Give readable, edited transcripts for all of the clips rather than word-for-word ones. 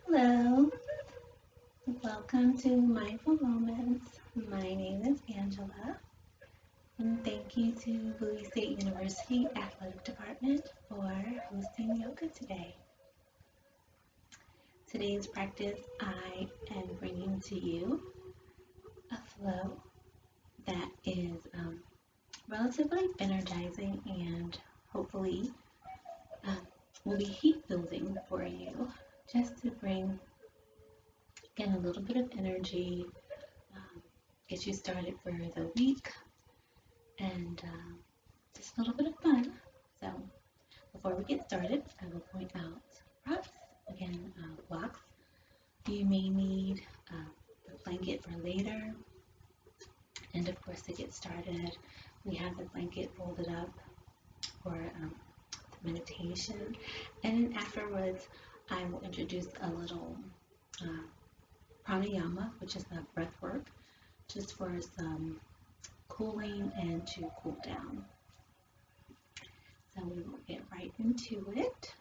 Hello, welcome to Mindful Moments. My name is Angela, and thank you to Bowie State University Athletic Department for hosting yoga today. Today's practice, I am bringing to you a flow that is relatively energizing and hopefully um, will be heat building for you, just to bring again a little bit of energy, um, get you started for the week, and just a little bit of fun. So before we get started, I will point out props. Again, blocks. You may need the blanket for later. And of course, to get started, we have the blanket folded up for the meditation. And then afterwards, I will introduce a little pranayama, which is the breath work, just for some cooling and to cool down. So we will get right into it.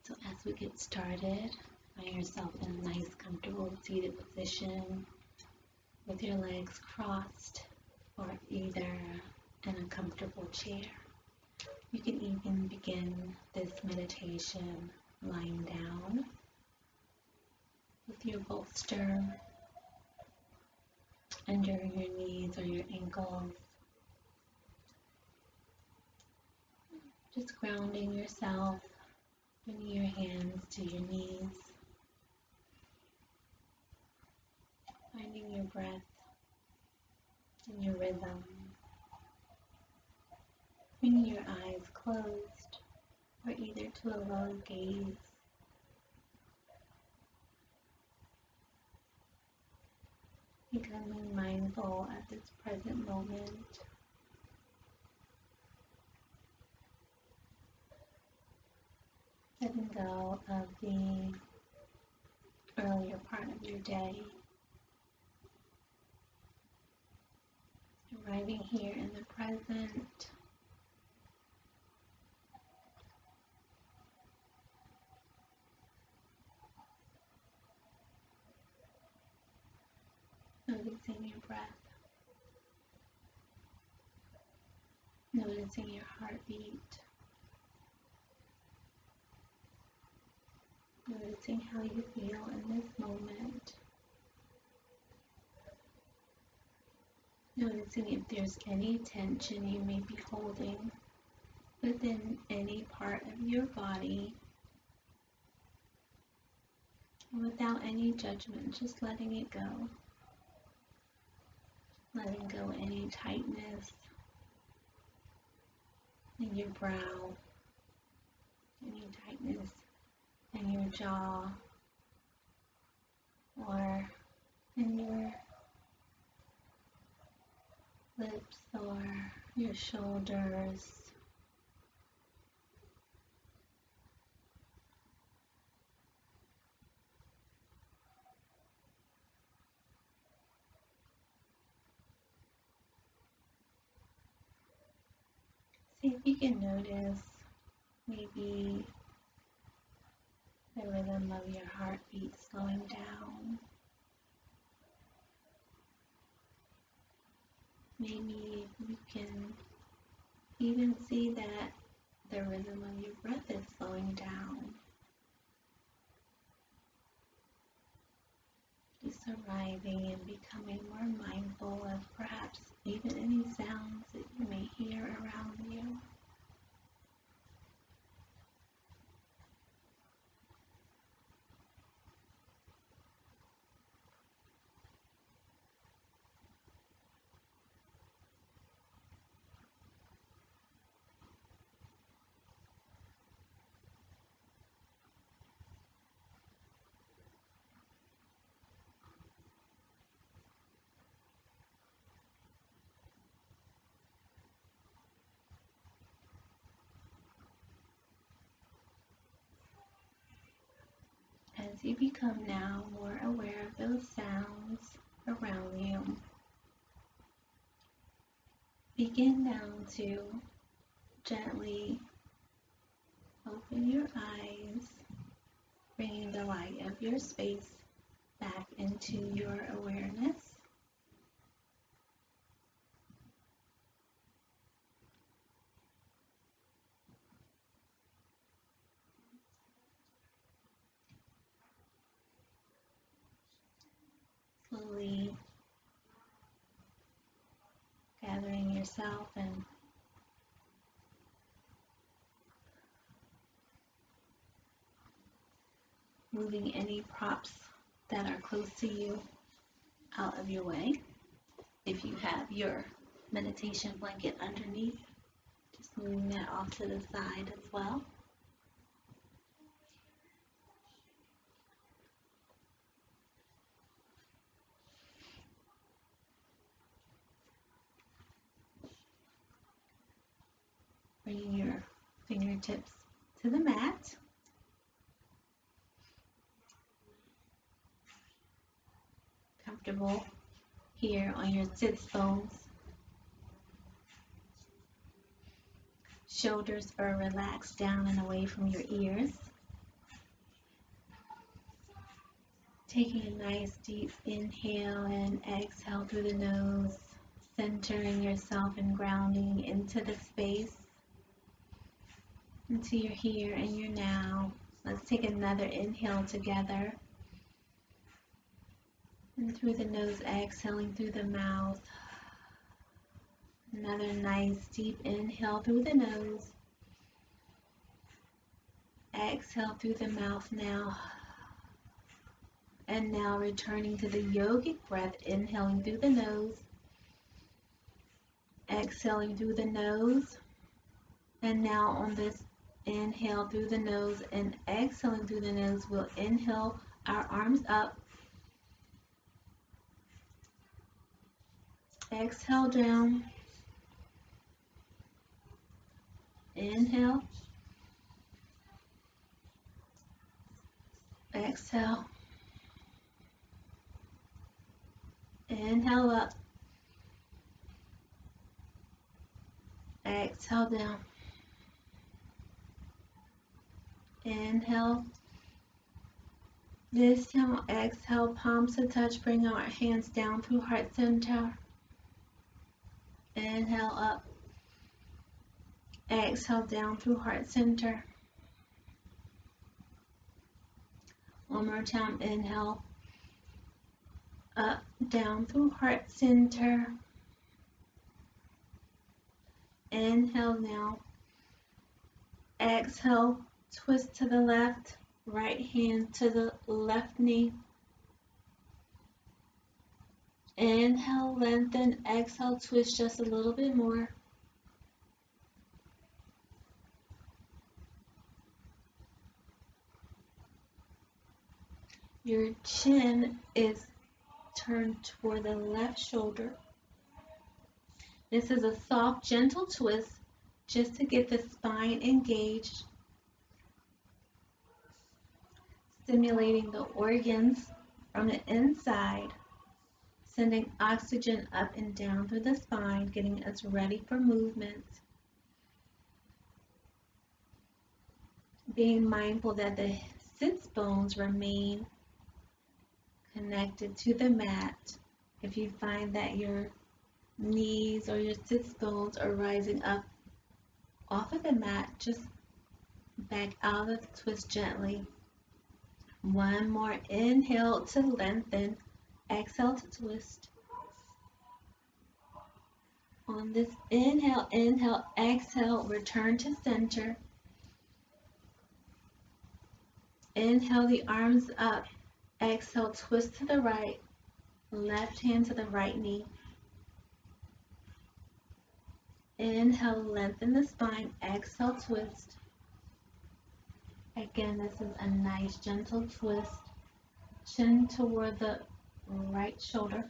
So as we get started, find yourself in a nice, comfortable seated position with your legs crossed or either in a comfortable chair. You can even begin this meditation lying down with your bolster under your knees or your ankles. Just grounding yourself, bringing your hands to your knees, finding your breath and your rhythm, bringing your eyes closed or either to a low gaze. Becoming mindful at this present moment. Letting go of the earlier part of your day. Arriving here in the present. Noticing your breath. Noticing your heartbeat. Noticing how you feel in this moment. Noticing if there's any tension you may be holding within any part of your body. Without any judgment, just letting it go. Letting go any tightness in your brow, any tightness in your jaw, or in your lips or your shoulders. See if you can notice maybe the rhythm of your heartbeat slowing down. Maybe you can even see that the rhythm of your breath is slowing down. Just arriving and becoming more mindful of perhaps even any sounds that you may hear around you. As you become now more aware of those sounds around you, begin now to gently open your eyes, bringing the light of your space back into your awareness. Slowly gathering yourself and moving any props that are close to you out of your way. If you have your meditation blanket underneath, just moving that off to the side as well. Bringing your fingertips to the mat. Comfortable here on your sits bones. Shoulders are relaxed down and away from your ears. Taking a nice deep inhale and exhale through the nose, centering yourself and grounding into the space, into your here and your now. Let's take another inhale together. And through the nose, exhaling through the mouth. Another nice deep inhale through the nose. Exhale through the mouth now. And now returning to the yogic breath, inhaling through the nose. Exhaling through the nose. And now on this inhale through the nose and exhaling through the nose, we'll inhale our arms up. Exhale down. Inhale. Exhale. Inhale up. Exhale down. Inhale. This time, exhale, palms to touch, bring our hands down through heart center. Inhale up. Exhale down through heart center. One more time, inhale. Up, down through heart center. Inhale now. Exhale, twist to the left, right hand to the left knee. Inhale, lengthen, exhale, twist just a little bit more. Your chin is turned toward the left shoulder. This is a soft, gentle twist just to get the spine engaged, stimulating the organs from the inside, sending oxygen up and down through the spine, getting us ready for movement. Being mindful that the sits bones remain connected to the mat. If you find that your knees or your sits bones are rising up off of the mat, just back out of the twist gently. One more inhale to lengthen, exhale to twist. On this inhale, inhale, exhale, return to center. Inhale the arms up, exhale, twist to the right, left hand to the right knee. Inhale, lengthen the spine, exhale, twist. Again, this is a nice gentle twist. Chin toward the right shoulder.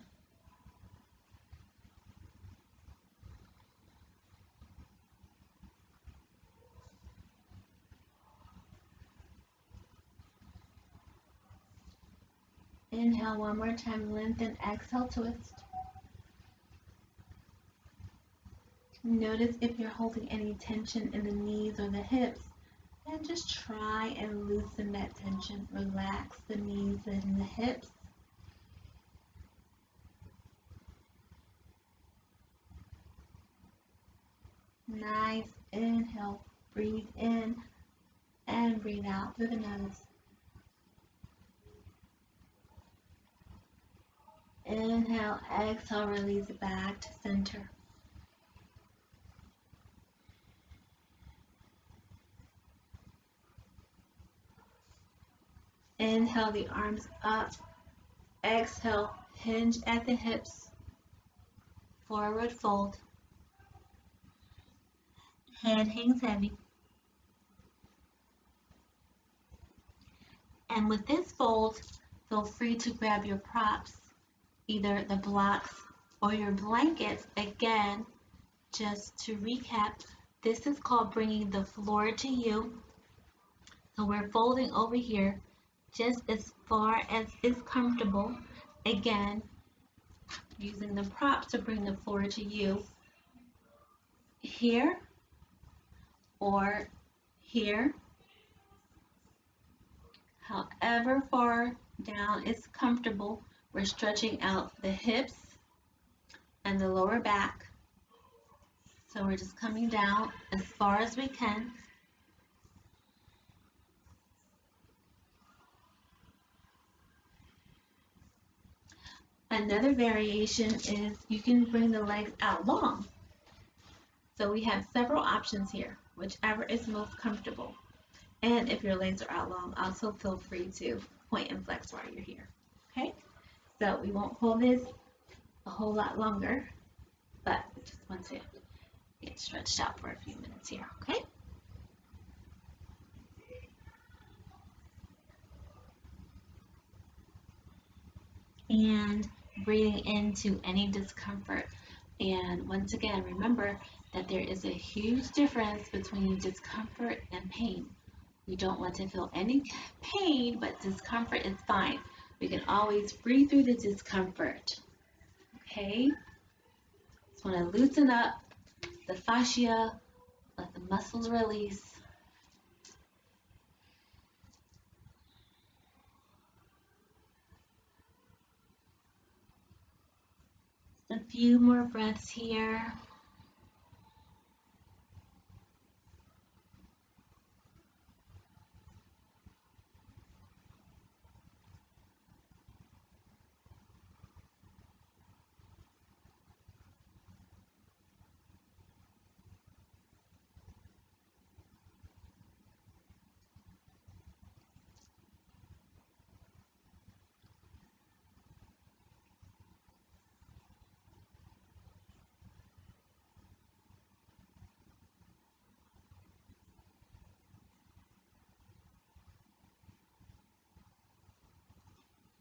Inhale one more time, lengthen, exhale, twist. Notice if you're holding any tension in the knees or the hips, And just try and loosen that tension. Relax the knees and the hips. Nice inhale. Breathe in and breathe out through the nose. Inhale, exhale, release it back to center. Inhale the arms up. Exhale, hinge at the hips. Forward fold. Head hangs heavy. And with this fold, feel free to grab your props, either the blocks or your blankets. Again, just to recap, this is called bringing the floor to you. So we're folding over here just as far as is comfortable. Again, using the props to bring the floor to you. Here or here. However far down is comfortable, we're stretching out the hips and the lower back. So we're just coming down as far as we can. Another variation is you can bring the legs out long. So we have several options here, whichever is most comfortable. And if your legs are out long, also feel free to point and flex while you're here. Okay? So we won't hold this a whole lot longer, but we just want to get stretched out for a few minutes here, okay? And breathing into any discomfort. And once again, remember that there is a huge difference between discomfort and pain. We don't want to feel any pain, but discomfort is fine. We can always breathe through the discomfort. Okay? Just want to loosen up the fascia, let the muscles release. A few more breaths here.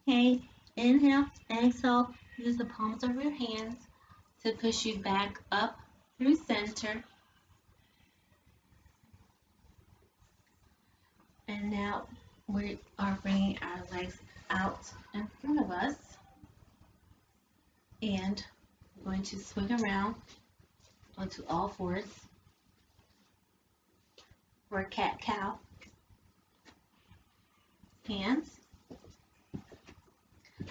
Okay, inhale, exhale, use the palms of your hands to push you back up through center. And now we are bringing our legs out in front of us. And we're going to swing around onto all fours for cat-cow. Hands,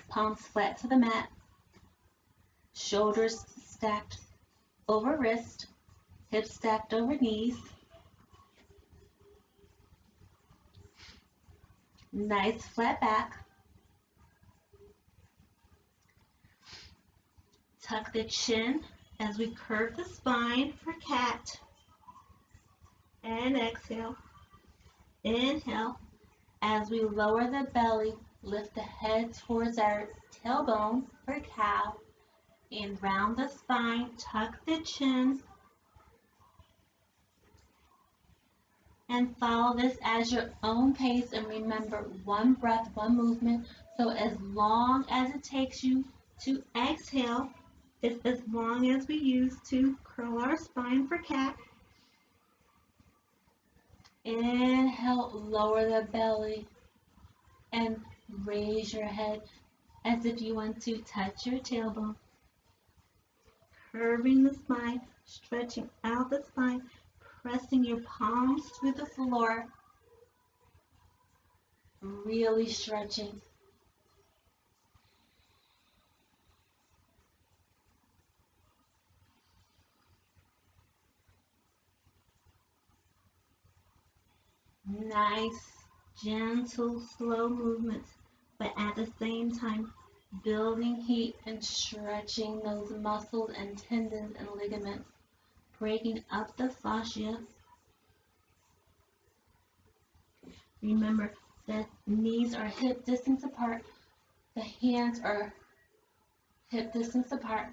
palms flat to the mat, shoulders stacked over wrist, hips stacked over knees. Nice flat back. Tuck the chin as we curve the spine for cat. And exhale. Inhale. As we lower the belly, lift the head towards our tailbone for cow. And round the spine, tuck the chin. And follow this as your own pace. And remember, one breath, one movement. So as long as it takes you to exhale, it's as long as we use to curl our spine for cat. Inhale, lower the belly and raise your head as if you want to touch your tailbone. Curving the spine, stretching out the spine, pressing your palms to the floor. Really stretching. Nice, gentle, slow movements, but at the same time, building heat and stretching those muscles and tendons and ligaments, breaking up the fascia. Remember, the knees are hip distance apart, the hands are hip distance apart.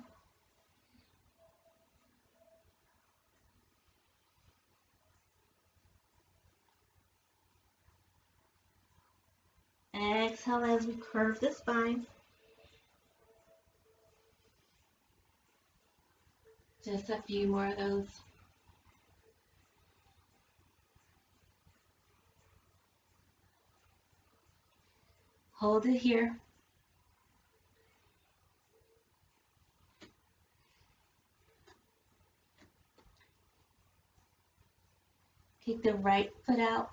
Exhale as we curve the spine. Just a few more of those. Hold it here. Kick the right foot out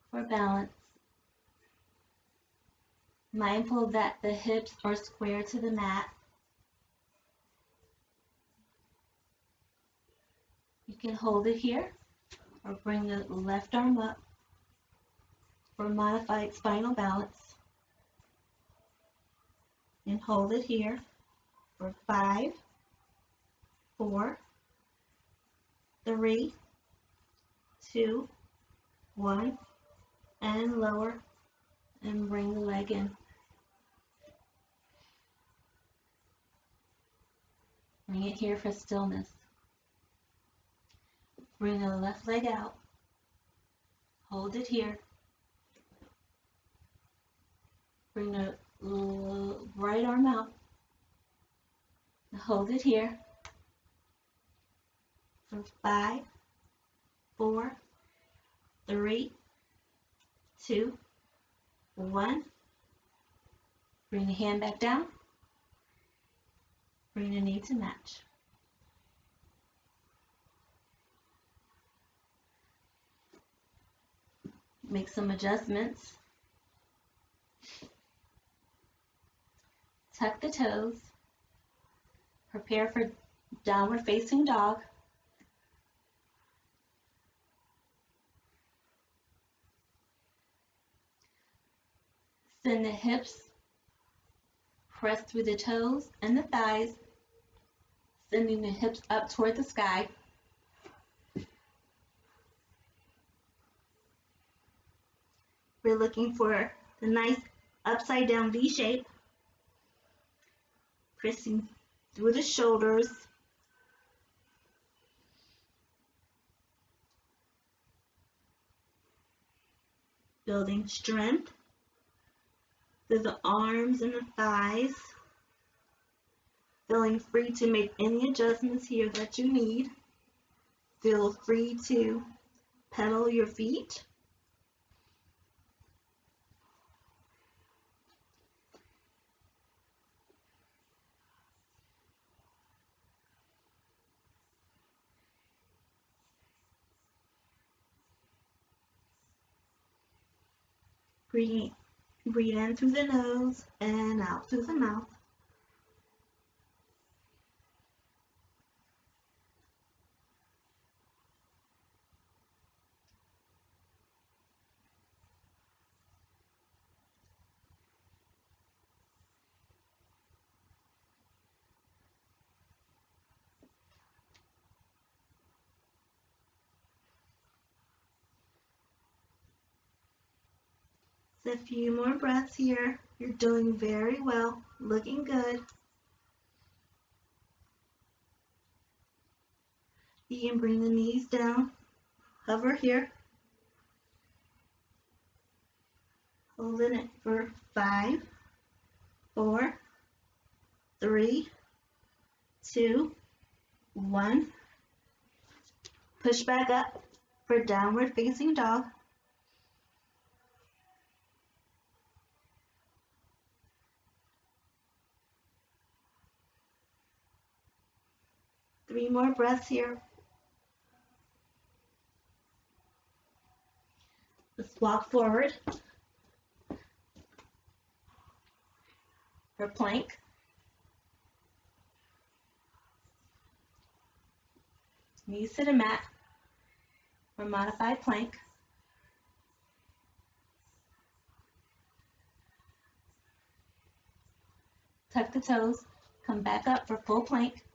for balance. Mindful that the hips are square to the mat. You can hold it here or bring the left arm up for modified spinal balance. And hold it here for 5, 4, 3, 2, 1, and lower and bring the leg in. Bring it here for stillness. Bring the left leg out. Hold it here. Bring the right arm out. Hold it here for 5, 4, 3, 2, 1. Bring the hand back down. Bring the knee to match. Make some adjustments. Tuck the toes. Prepare for downward facing dog. Send the hips, press through the toes and the thighs, sending the hips up toward the sky. We're looking for the nice upside down V shape. Pressing through the shoulders. Building strength through the arms and the thighs. Feeling free to make any adjustments here that you need. Feel free to pedal your feet. Breathe in through the nose and out through the mouth. A few more breaths here. You're doing very well, looking good. You can bring the knees down, hover here. Holding it for 5, 4, 3, 2, 1. Push back up for downward facing dog. Three more breaths here. Let's Walk forward for plank. Knees to the mat for modified plank. Tuck the toes, come back up for full plank.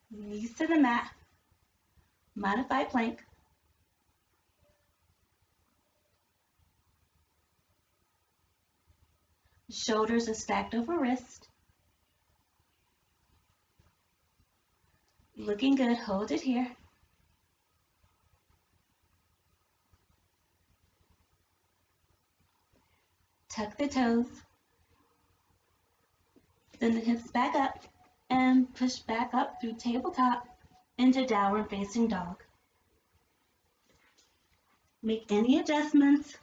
Knees to the mat, modified plank. Shoulders are stacked over wrist. Looking good, hold it here. Tuck the toes. Send the hips back up and push back up through tabletop into downward facing dog. Make any adjustments.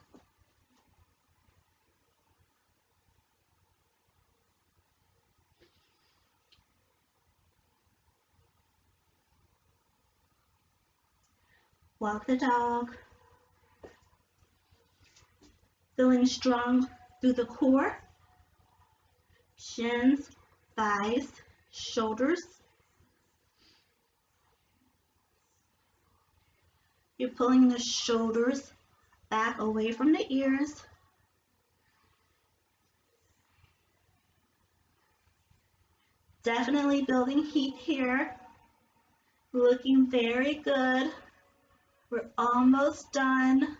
Walk the dog. Feeling strong through the core, shins, thighs, shoulders. You're pulling the shoulders back away from the ears. Definitely building heat here. Looking very good. We're almost done.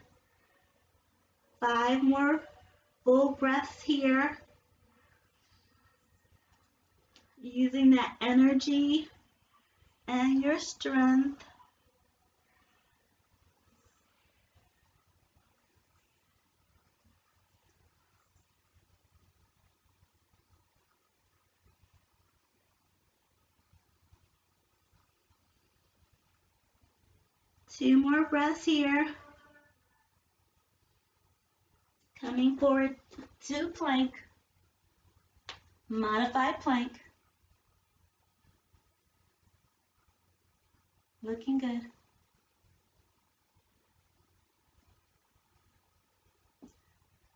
5 more full breaths here. Using that energy and your strength. Two more breaths here. Coming forward to plank. Modified plank. Looking good.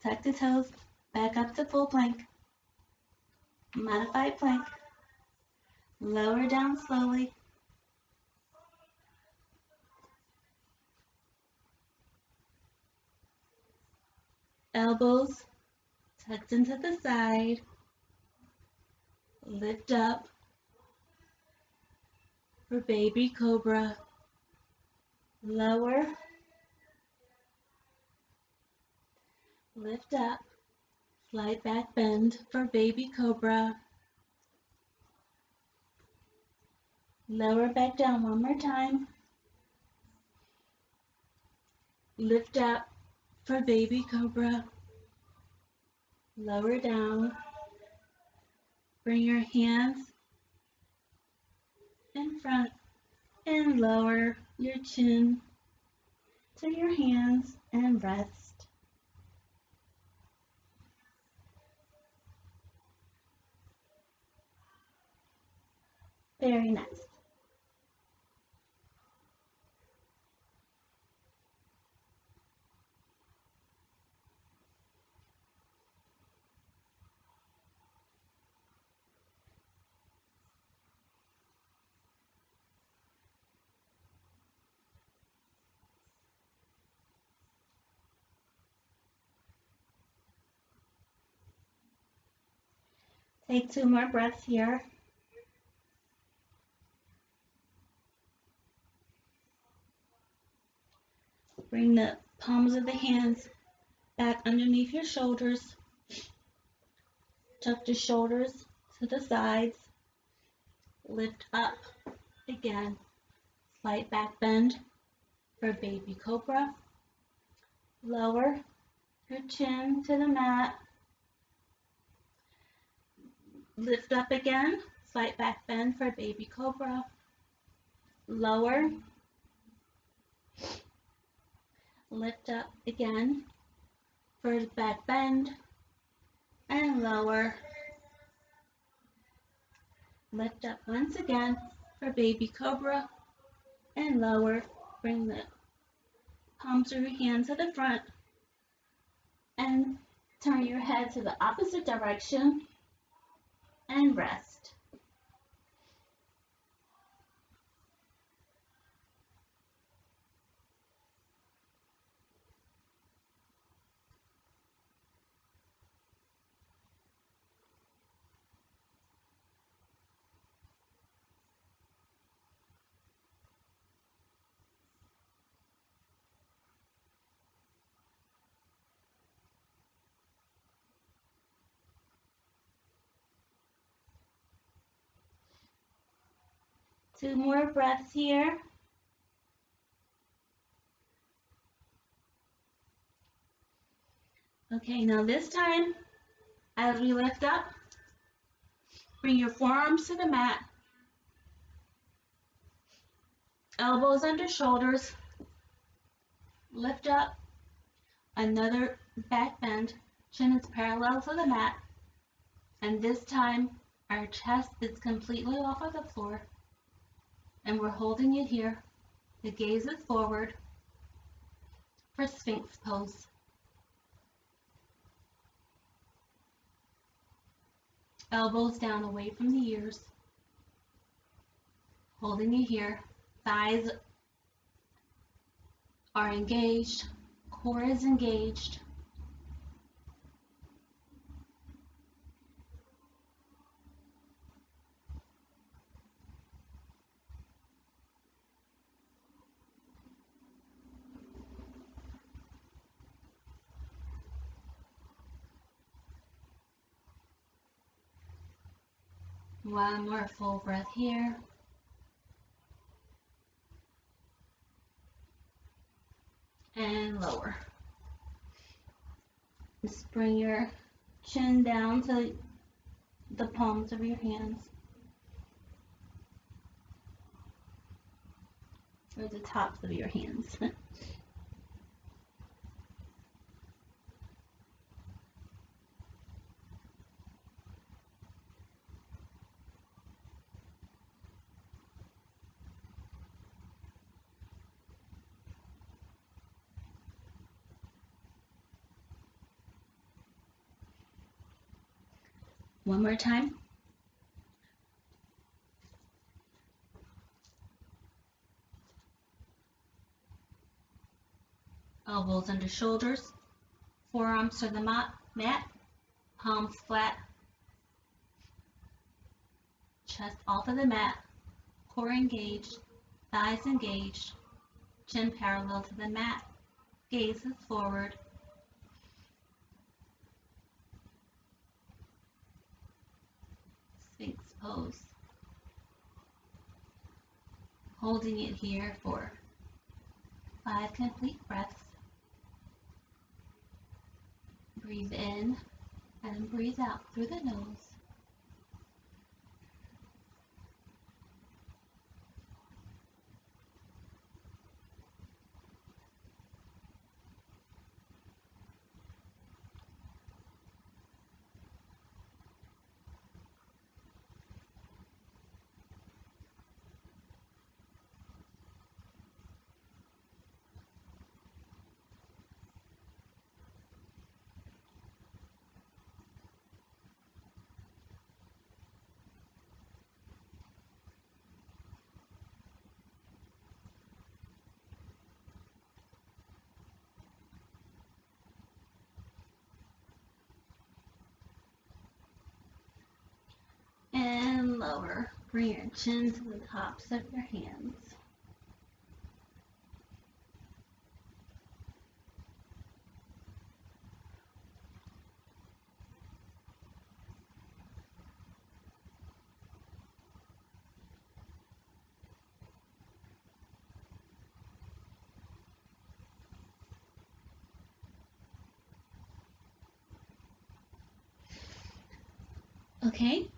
Tuck the toes, back up to full plank. Modified plank. Lower down slowly. Elbows tucked into the side. Lift up for baby cobra. Lower. Lift up. Slight back bend for baby cobra. Lower back down one more time. Lift up for baby cobra. Lower down. Bring your hands in front and lower your chin to your hands and rest. Very nice. Take 2 more breaths here. Bring the palms of the hands back underneath your shoulders. Tuck the shoulders to the sides. Lift up again. Slight back bend for baby cobra. Lower your chin to the mat. Lift up again. Slight back bend for baby cobra. Lower. Lift up again for the back bend and lower. Lift up once again for baby cobra and lower Bring the palms of your hands to the front and turn your head to the opposite direction and rest. Two more breaths here. Okay, now this time, as we lift up, bring your forearms to the mat, elbows under shoulders, lift up, another back bend, chin is parallel to the mat, and this time our chest is completely off of the floor, and we're holding it here. The gaze is forward for Sphinx Pose. Elbows down away from the ears, holding it here. Thighs are engaged, core is engaged. One more full breath here. And lower. Just bring your chin down to the palms of your hands, or the tops of your hands. One more time. Elbows under shoulders, forearms to the mat, palms flat, chest off of the mat, core engaged, thighs engaged, chin parallel to the mat, gaze is forward. Sphinx Pose. Holding it here for 5 complete breaths. Breathe in and breathe out through the nose. And lower. Bring your chin to the tops of your hands. Okay,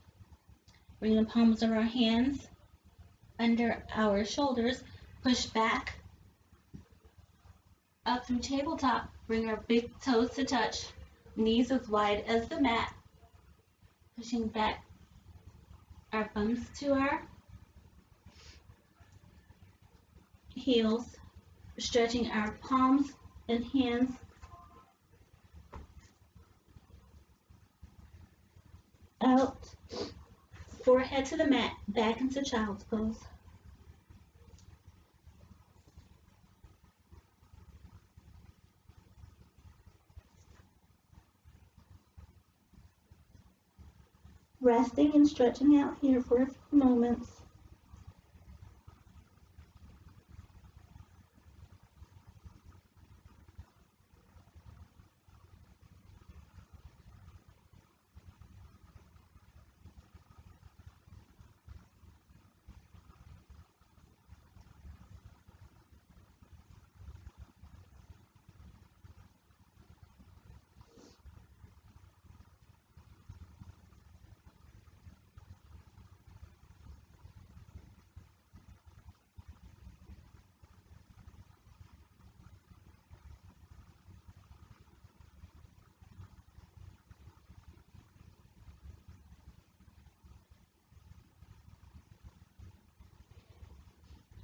bring the palms of our hands under our shoulders, push back, up through tabletop, bring our big toes to touch, knees as wide as the mat, pushing back our bums to our heels, stretching our palms and hands out, forehead to the mat, back into child's pose. Resting and stretching out here for a few moments.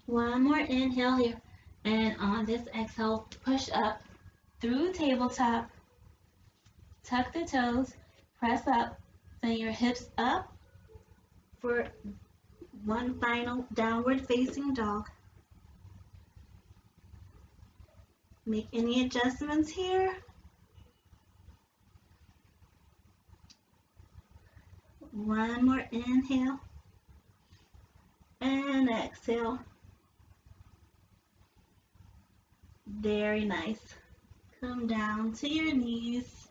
One more inhale here. And on this exhale, push up through tabletop. Tuck the toes, press up, send your hips up for one final downward facing dog. Make any adjustments here. One more inhale and exhale. Very nice. Come down to your knees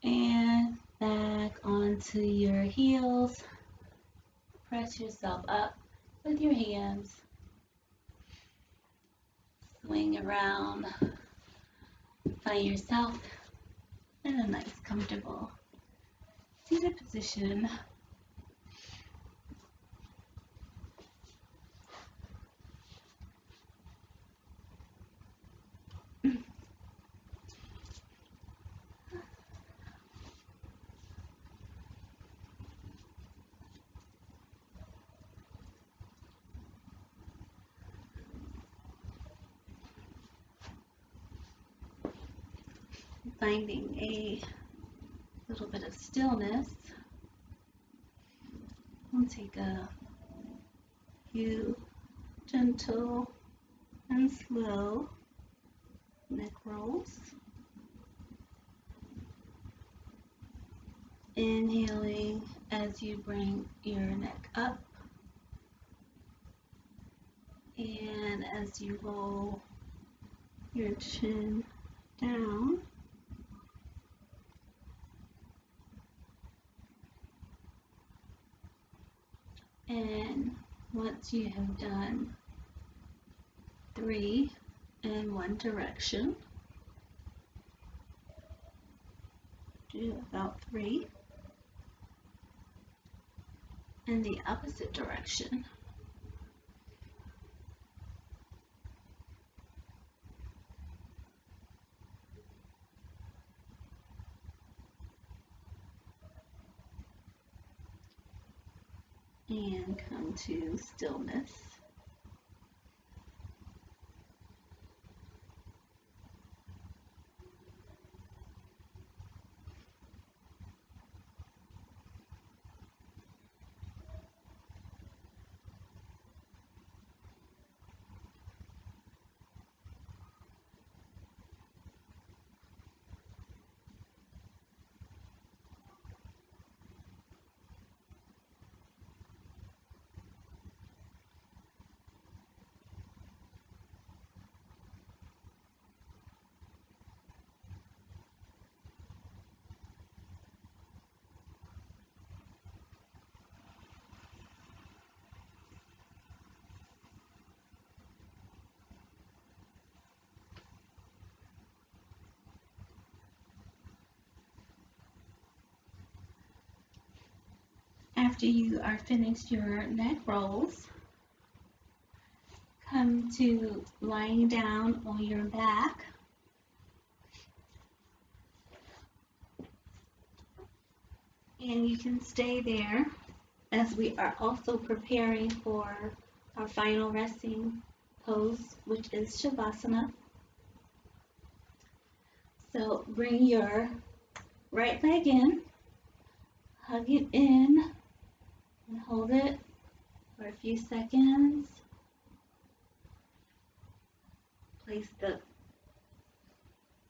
and back onto your heels. Press yourself up with your hands. Swing around. Find yourself in a nice, comfortable seated position. Finding a little bit of stillness. We'll take a few gentle and slow neck rolls. Inhaling as you bring your neck up, and as you roll your chin down. And once you have done 3 in one direction, do about 3 in the opposite direction. And come to stillness. After you are finished your neck rolls, come to lying down on your back. And you can stay there as we are also preparing for our final resting pose, which is Shavasana. So bring your right leg in, hug it in, and hold it for a few seconds. Place the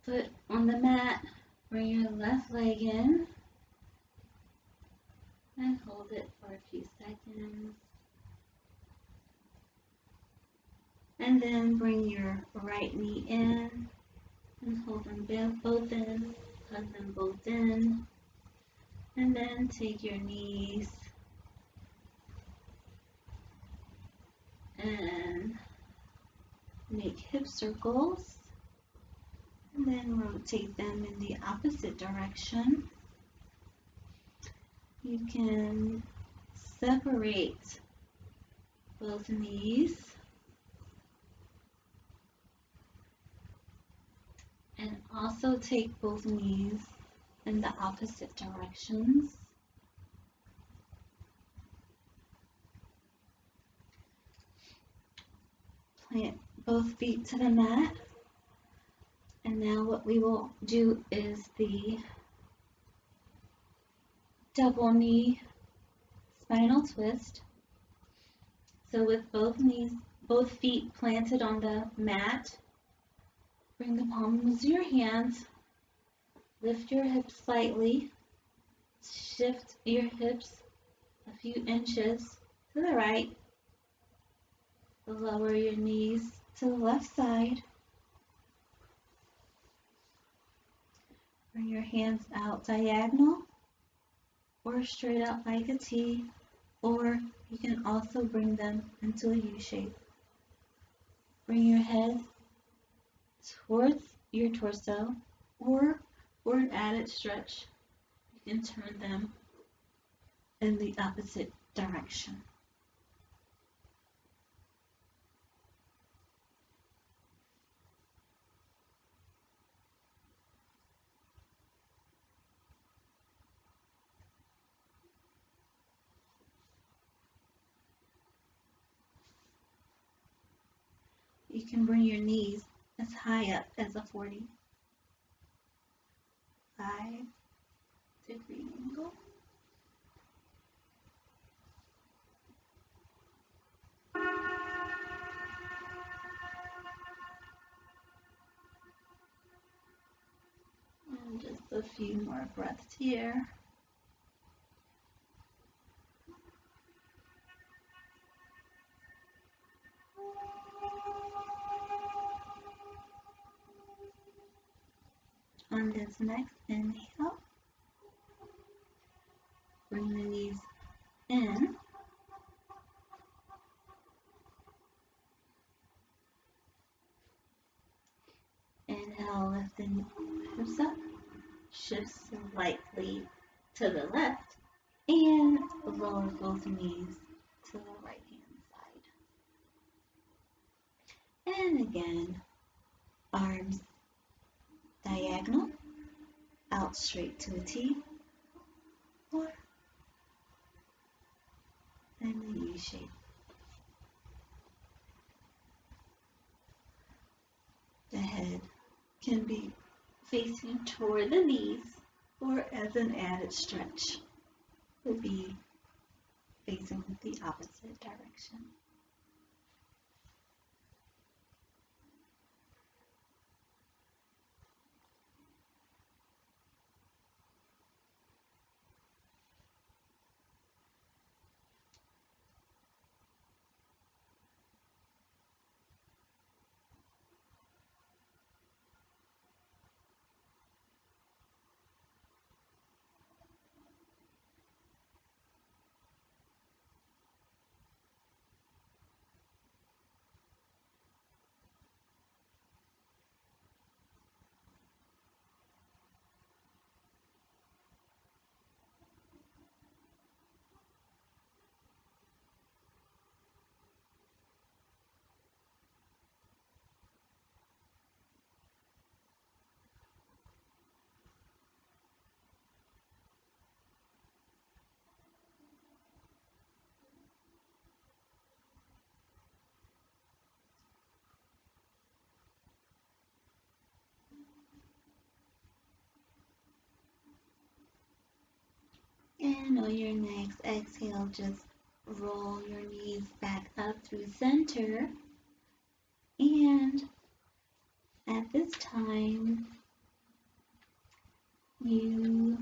foot on the mat, bring your left leg in, and hold it for a few seconds. And then bring your right knee in and hold them both in, hug them both in. And then take your knees and make hip circles. And then rotate them in the opposite direction. You can separate both knees and also take both knees in the opposite directions. Plant both feet to the mat. And now what we will do is the double knee spinal twist. So with both feet planted on the mat, bring the palms of your hands, lift your hips slightly, shift your hips a few inches to the right, lower your knees to the left side, bring your hands out diagonal or straight out like a T, or you can also bring them into a U shape. Bring your head towards your torso, or for an added stretch, you can turn them in the opposite direction. You can bring your knees as high up as a 45-degree angle. And just a few more breaths here. On this next inhale, bring the knees in. Inhale, lift the hips up, shift slightly to the left, and lower both knees to the right hand side. And again, arms diagonal, out straight to a T, or in the U shape. The head can be facing toward the knees, or as an added stretch, will be facing the opposite direction. And on your next exhale, just roll your knees back up through center. And at this time, you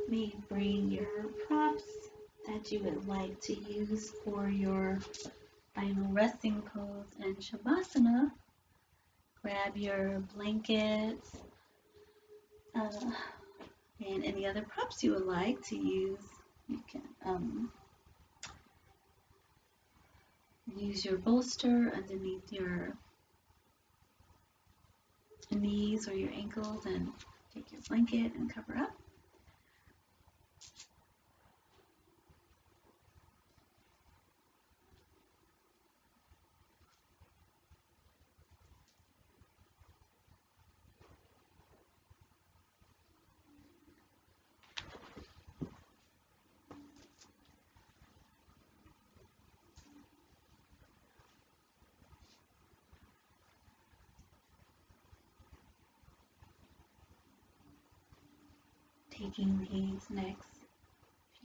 may bring your props that you would like to use for your final resting pose and Shavasana. Grab your blankets and any other props you would like to use. You can use your bolster underneath your knees or your ankles and take your blanket and cover up. Taking these next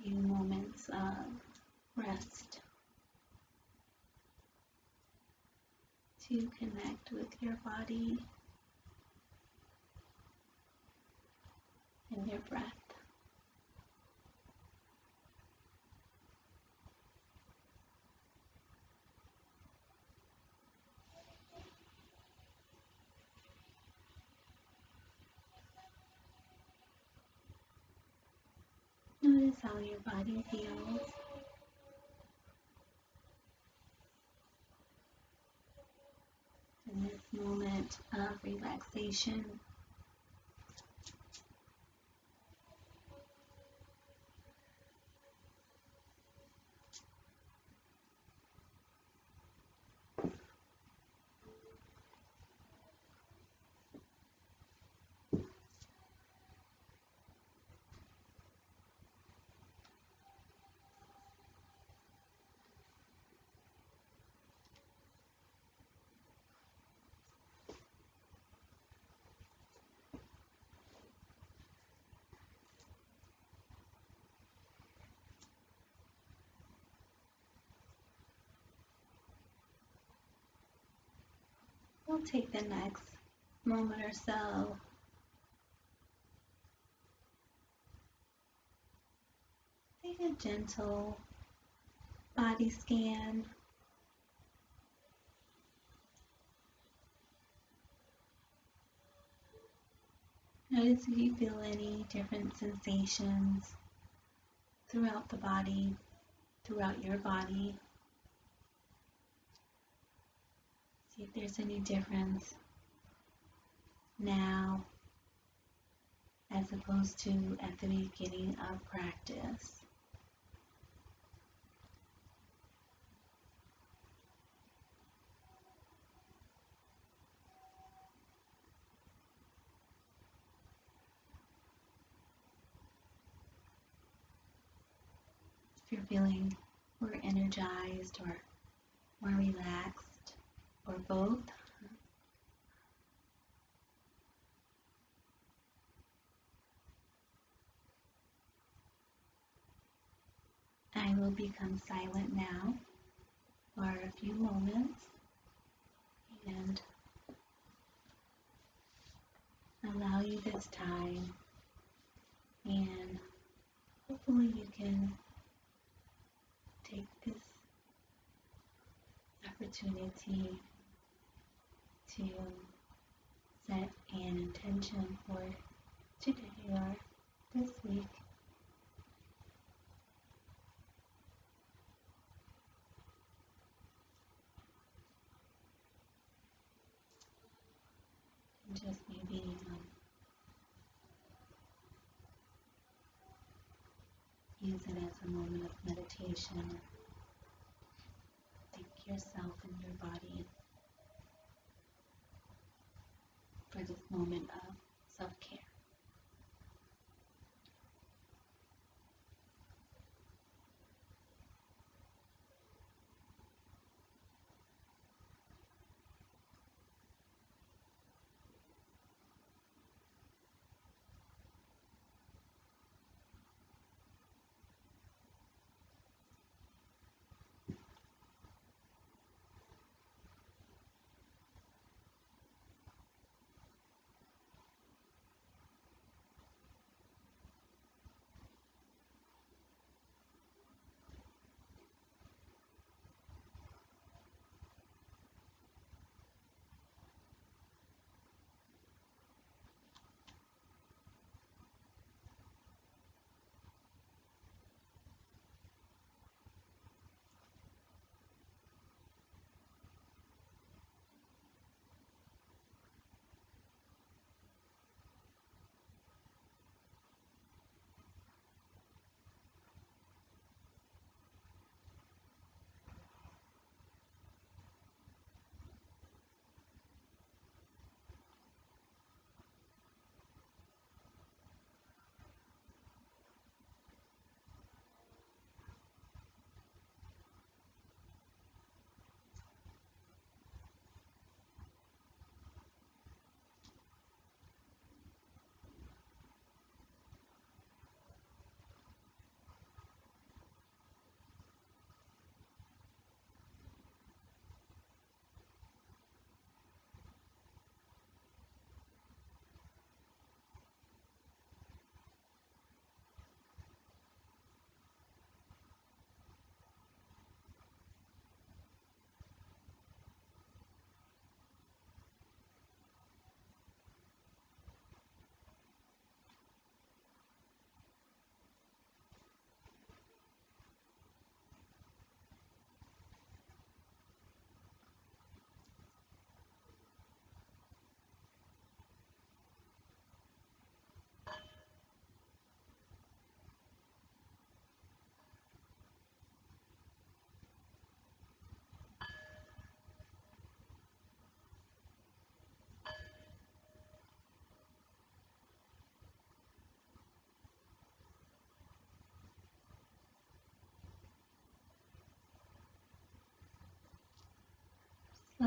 few moments of rest to connect with your body and your breath. Notice how your body feels in this moment of relaxation. We'll take the next moment or so take a gentle body scan. Notice if you feel any different sensations throughout the body, throughout your body. See if there's any difference now as opposed to at the beginning of practice. If you're feeling more energized or more relaxed or both, I will become silent now for a few moments and allow you this time, and hopefully you can take this opportunity to set an intention for today or this week. And just maybe use it as a moment of meditation. Thank yourself and your body for this moment of self-care.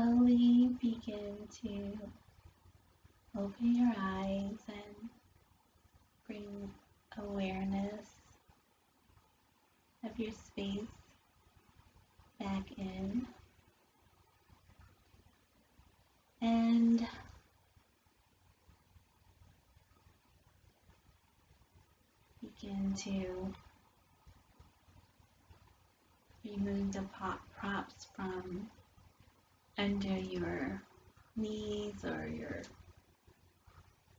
slowly begin to open your eyes and bring awareness of your space back in, and begin to remove the props from under your knees or your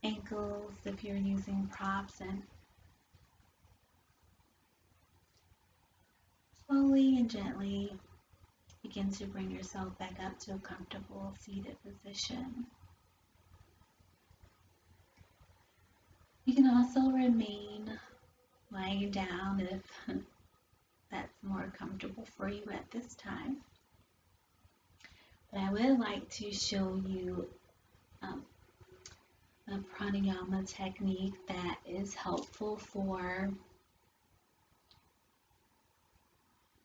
ankles if you're using props, and slowly and gently begin to bring yourself back up to a comfortable seated position. You can also remain lying down if that's more comfortable for you at this time. But I would like to show you a pranayama technique that is helpful for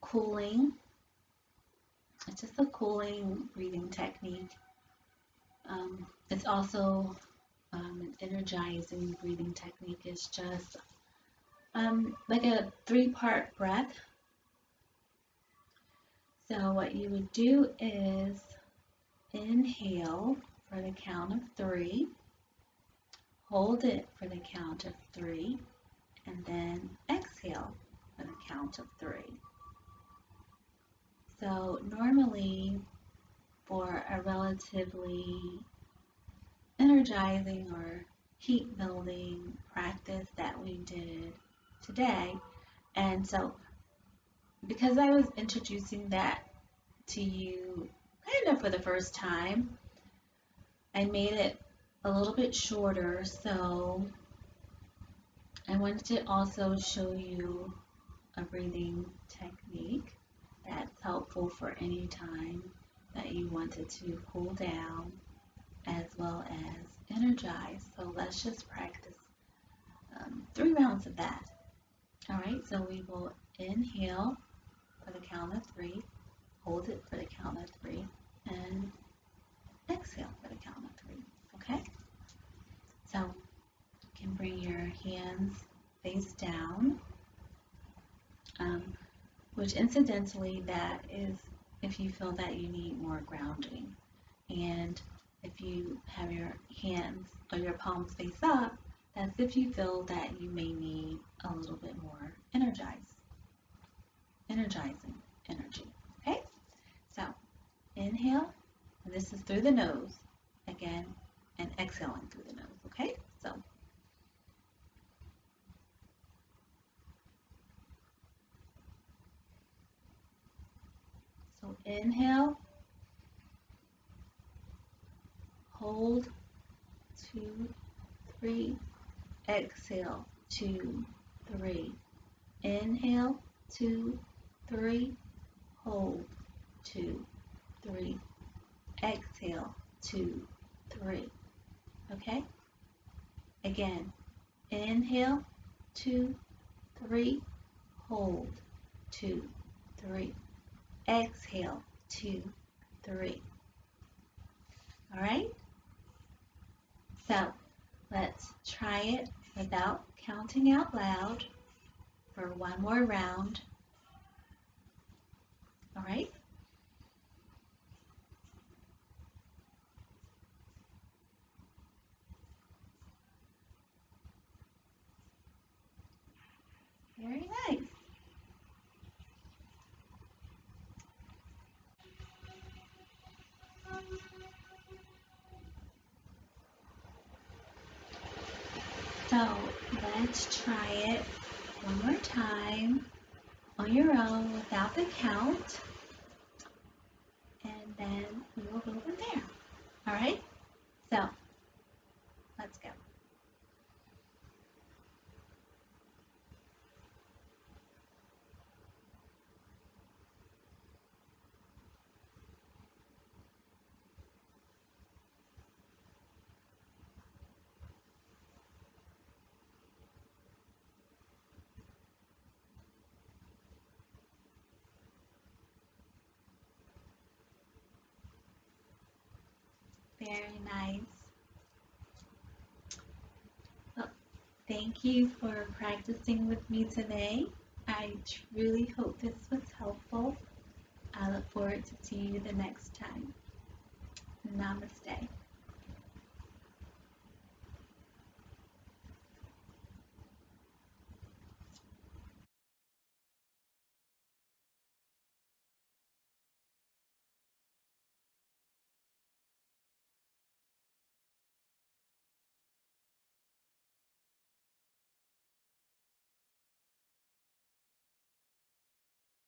cooling. It's just a cooling breathing technique. It's also an energizing breathing technique. It's just like a 3-part breath. So what you would do is inhale for the count of 3, hold it for the count of 3, and then exhale for the count of 3. So normally for a relatively energizing or heat building practice that we did today, and so because I was introducing that to you kind of for the first time, I made it a little bit shorter, so I wanted to also show you a breathing technique that's helpful for any time that you wanted to cool down as well as energize. So let's just practice 3 rounds of that. All right, so we will inhale for the count of 3, hold it for the count of 3, and exhale for the count of 3. Okay, so you can bring your hands face down, which incidentally that is if you feel that you need more grounding, and if you have your hands or your palms face up, that's if you feel that you may need a little bit more energizing energy. Okay, so inhale, and this is through the nose again, and exhaling through the nose. Okay, so inhale, hold, 2, 3, exhale, 2, 3, inhale, 2, 3, hold, 2, 3, exhale, 2, 3. Okay, again, inhale, 2, 3, hold, 2, 3, exhale, 2, 3. All right, so let's try it without counting out loud for one more round. All right, very nice. So let's try it one more time on your own without the count, and then we will go from there. All right, so let's go. Very nice. Well, thank you for practicing with me today. I truly hope this was helpful. I look forward to seeing you the next time. Namaste.